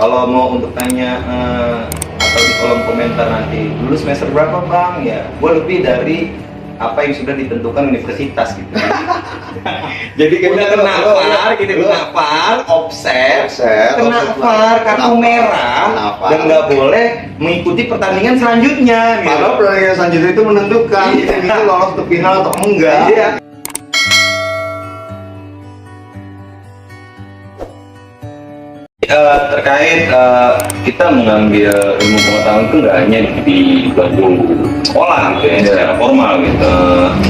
Kalau mau untuk tanya atau di kolom komentar nanti dulu semester berapa bang, ya gue lebih dari apa yang sudah ditentukan universitas gitu. Jadi kita kena VAR gitu, kena VAR, offset, kena VAR, kartu merah, dan nggak boleh mengikuti pertandingan selanjutnya. Padahal pertandingan selanjutnya itu menentukan kita lolos ke final atau enggak. Iya. Terkait kita mengambil ilmu pengetahuan itu nggak hanya di bangku sekolah gitu ya, secara formal gitu,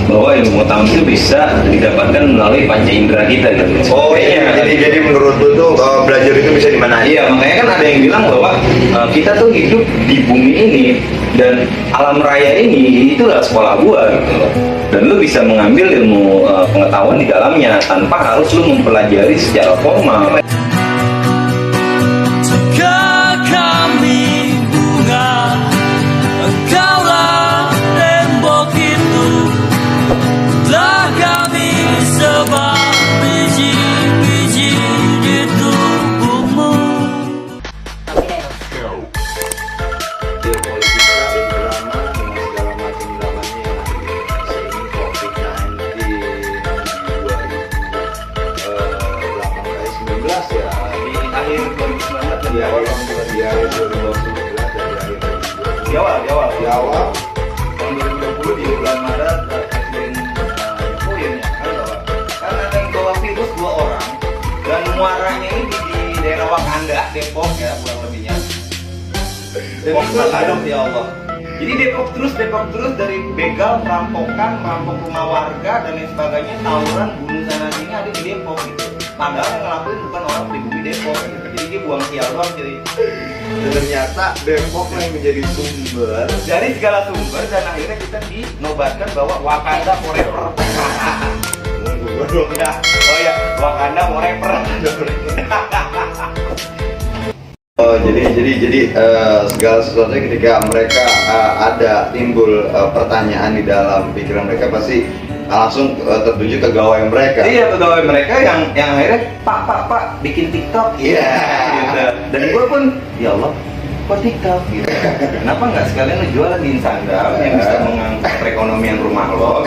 bahwa ilmu pengetahuan itu bisa didapatkan melalui panca indera kita gitu. Oh iya, jadi menurut lu tuh belajar itu bisa di mana aja? Iya, makanya kan ada yang bilang bahwa kita tuh hidup di bumi ini dan alam raya ini itulah sekolah gua gitu loh. Dan lu bisa mengambil ilmu pengetahuan di dalamnya tanpa harus lu mempelajari secara formal. Di awal tahun 2020 di bulan Maret presiden Jokowi menyatakan bahwa karena ada yang bawa virus 2 orang dan muaranya ini di daerah Wakanda, Depok ya kurang lebihnya. Depok aduh ya Allah. Jadi Depok terus dari begal, perampokan, merampok rumah warga dan lain sebagainya, tawuran, bunuh sana sini ada di Depok gitu. Padahal yang ngelakuin bukan orang pribumi Depok gitu. Jadi dia buang sial doang jadi. Dan ternyata Depok yang menjadi sumber dari segala sumber, dan akhirnya kita dinobatkan bahwa Wakanda forever. Oh ya, Wakanda forever. Jadi segala sesuatu ketika mereka ada timbul pertanyaan di dalam pikiran mereka pasti langsung tertuju ke gawai mereka. Iya, pegawai mereka yang akhirnya pak bikin TikTok. Iya. Gitu. Dan gue pun ya Allah, kok TikTok gitu. Kenapa nggak sekalian lu jualan di Instagram yang bisa mengangkat perekonomian rumah lo?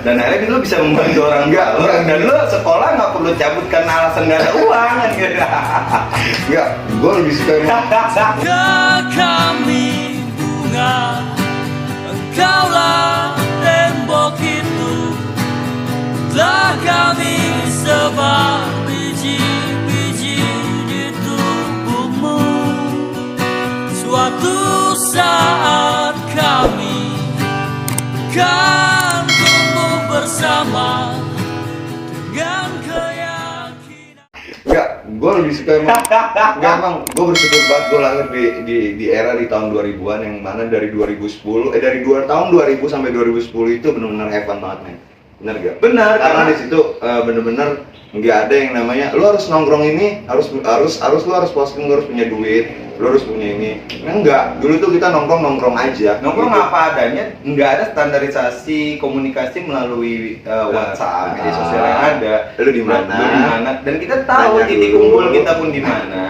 Dan akhirnya lu bisa membantu orang galau, dan lu sekolah nggak perlu cabut karena alasan nggak ada uang kan gitu. Enggak, gue lebih suka kami bunga, engkaulah tembok itu, telah kami sebar biji-biji di tubuhmu. Suatu saat kami kan tumbuh bersama dengan keyakinan. Enggak, gue lebih suka emang gue bersyukur banget gue lahir di era di tahun 2000-an yang mana dari 2010 dari tahun 2000 sampai 2010 itu benar-benar have fun banget men. Bener gak? Benar, karena di situ bener-bener nggak ada yang namanya lu harus nongkrong ini harus lu harus posting, lu harus punya duit, lu harus punya ini. Enggak, dulu tuh kita nongkrong aja. Nongkrong gitu. apa adanya, nggak ada standarisasi komunikasi melalui WhatsApp, media sosial yang ada. Lu di mana? Dan kita tahu Tanya titik dulu. kumpul kita pun di mana.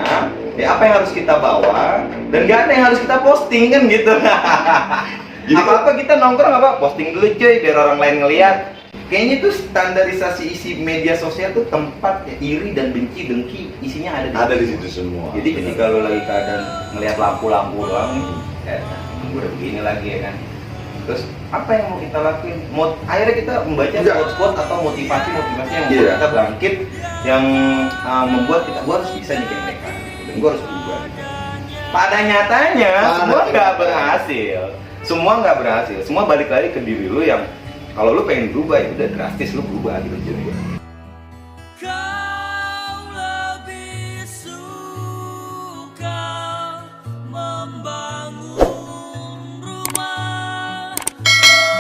Ya apa yang harus kita bawa, dan nggak ada yang harus kita posting kan gitu. Apa-apa kita nongkrong apa posting dulu cuy biar orang lain ngeliat. Kayaknya tuh standarisasi isi media sosial tuh tempat ya, iri dan benci dengki isinya Ada di situ semua. Jadi ketika lo lagi keadaan ngelihat lampu-lampu doang nih, gue udah begini lagi ya kan. Terus apa yang mau kita lakuin? Akhirnya kita membaca quote-quote atau motivasi yang membuat kita bangkit, yang membuat kita, gue harus bisa nih kayak mereka, dan gue harus berubah. Pada nyatanya semua nggak berhasil. Semua balik lagi ke diri lu yang kalau lu pengen berubah ya udah drastis lu berubah gitu jadi. Kau lebih suka membangun rumah,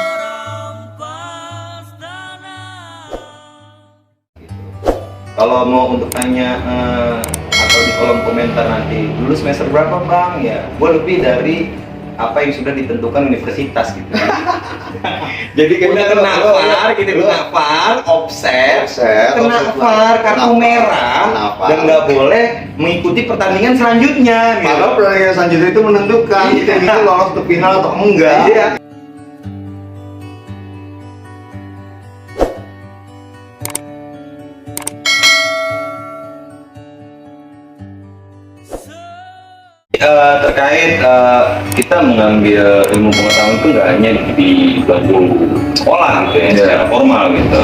merampas tanah. Kalau mau untuk tanya atau di kolom komentar nanti dulu semester berapa bang, ya gue lebih dari apa yang sudah ditentukan universitas gitu. Jadi Udah kena VAR, gitu kena VAR, offset, kena VAR, kartu merah, dan nggak boleh mengikuti pertandingan selanjutnya. Gitu. Padahal pertandingan selanjutnya itu menentukan kita itu lolos ke final atau enggak. Iya. Terkait kita mengambil ilmu pengetahuan itu nggak hanya di bangku sekolah gitu ya, secara formal gitu,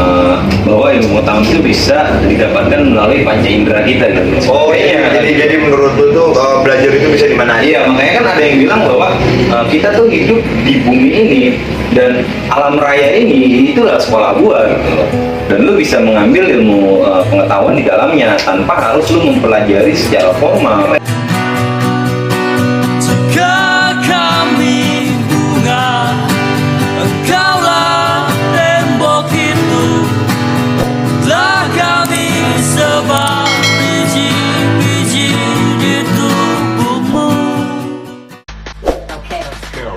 bahwa ilmu pengetahuan itu bisa didapatkan melalui panca indera kita gitu. Oh iya, jadi menurut lu tuh belajar itu bisa di mana aja? Iya, makanya kan ada yang bilang bahwa kita tuh hidup di bumi ini dan alam raya ini itulah sekolah gua gitu loh. Dan lu bisa mengambil ilmu pengetahuan di dalamnya tanpa harus lu mempelajari secara formal. Jika kami bunga, engkaulah tembok itu. Telah kami sebar biji-biji di tubuhmu. Politika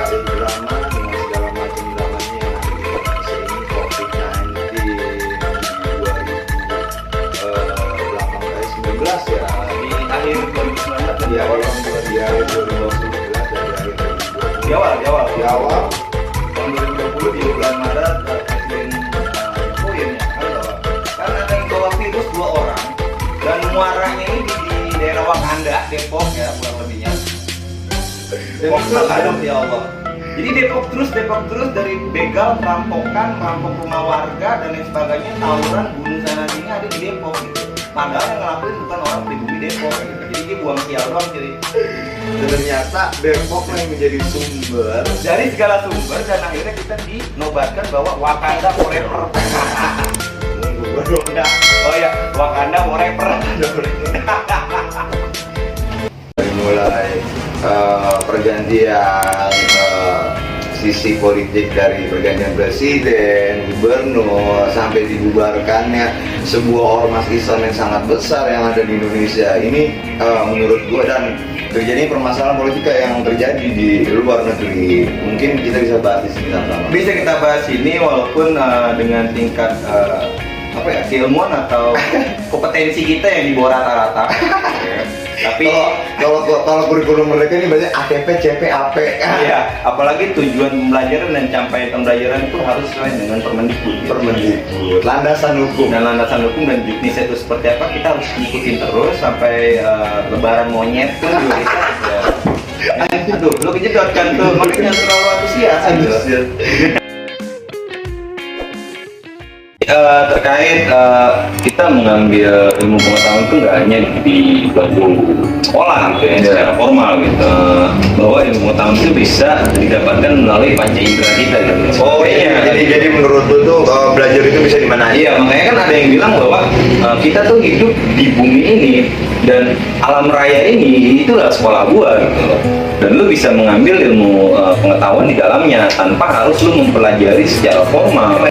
dan drama dengan segala macam dramanya yang ada di Indonesia ini, COVID-19 di 2019 ya, Di akhir 2019 dan di awal tahun 2019 dan di awal tahun 2020 di bulan Maret Presiden Jokowi menyatakan bahwa karena ada yang bawa virus 2 orang dan muaranya ini di daerah Wakanda, Depok ya kurang lebihnya. Depok ya Allah. Jadi Depok terus dari begal, perampokan, merampok rumah warga dan lain sebagainya, tawuran, bunuh sana sini ada di Depok gitu. Padahal yang ngelakuin bukan orang pribumi Depok gitu. Jadi dia buang sial doang jadi dan ternyata Depok yang menjadi sumber dari segala sumber dan akhirnya kita dinobatkan bahwa Wakanda forever. Oh ya, Wakanda forever. dari mulai pergantian sisi politik dari pergantian presiden, gubernur, sampai dibubarkannya sebuah ormas Islam yang sangat besar yang ada di Indonesia ini, menurut gua, dan terjadi permasalahan politika yang terjadi di luar negeri. Mungkin kita bisa bahas di sini sama-sama. Bisa kita bahas ini walaupun dengan tingkat apa ya, keilmuan atau kompetensi kita yang di bawah rata-rata. Ya. Tapi kalau kurikulum mereka ini banyak ATP, CP, AP. iya, apalagi tujuan pembelajaran dan capaian pembelajaran itu harus sesuai dengan Permendikbud. Permendikbud, landasan hukum. Dan landasan hukum dan juknisnya itu seperti apa kita harus ngikutin terus sampai lebaran monyet pun juga kita ya. Aduh, lu kejedot kan tuh, makanya terlalu antusias. Terkait kita mengambil ilmu pengetahuan itu nggak hanya di bangku sekolah gitu ya, secara formal gitu, bahwa ilmu pengetahuan itu bisa didapatkan melalui panca indera kita gitu. Oh iya, jadi menurut lu tuh belajar itu bisa di mana aja? Iya, makanya kan ada yang bilang bahwa kita tuh hidup di bumi ini dan alam raya ini itulah sekolah gua gitu loh. Dan lu bisa mengambil ilmu pengetahuan di dalamnya tanpa harus lu mempelajari secara formal.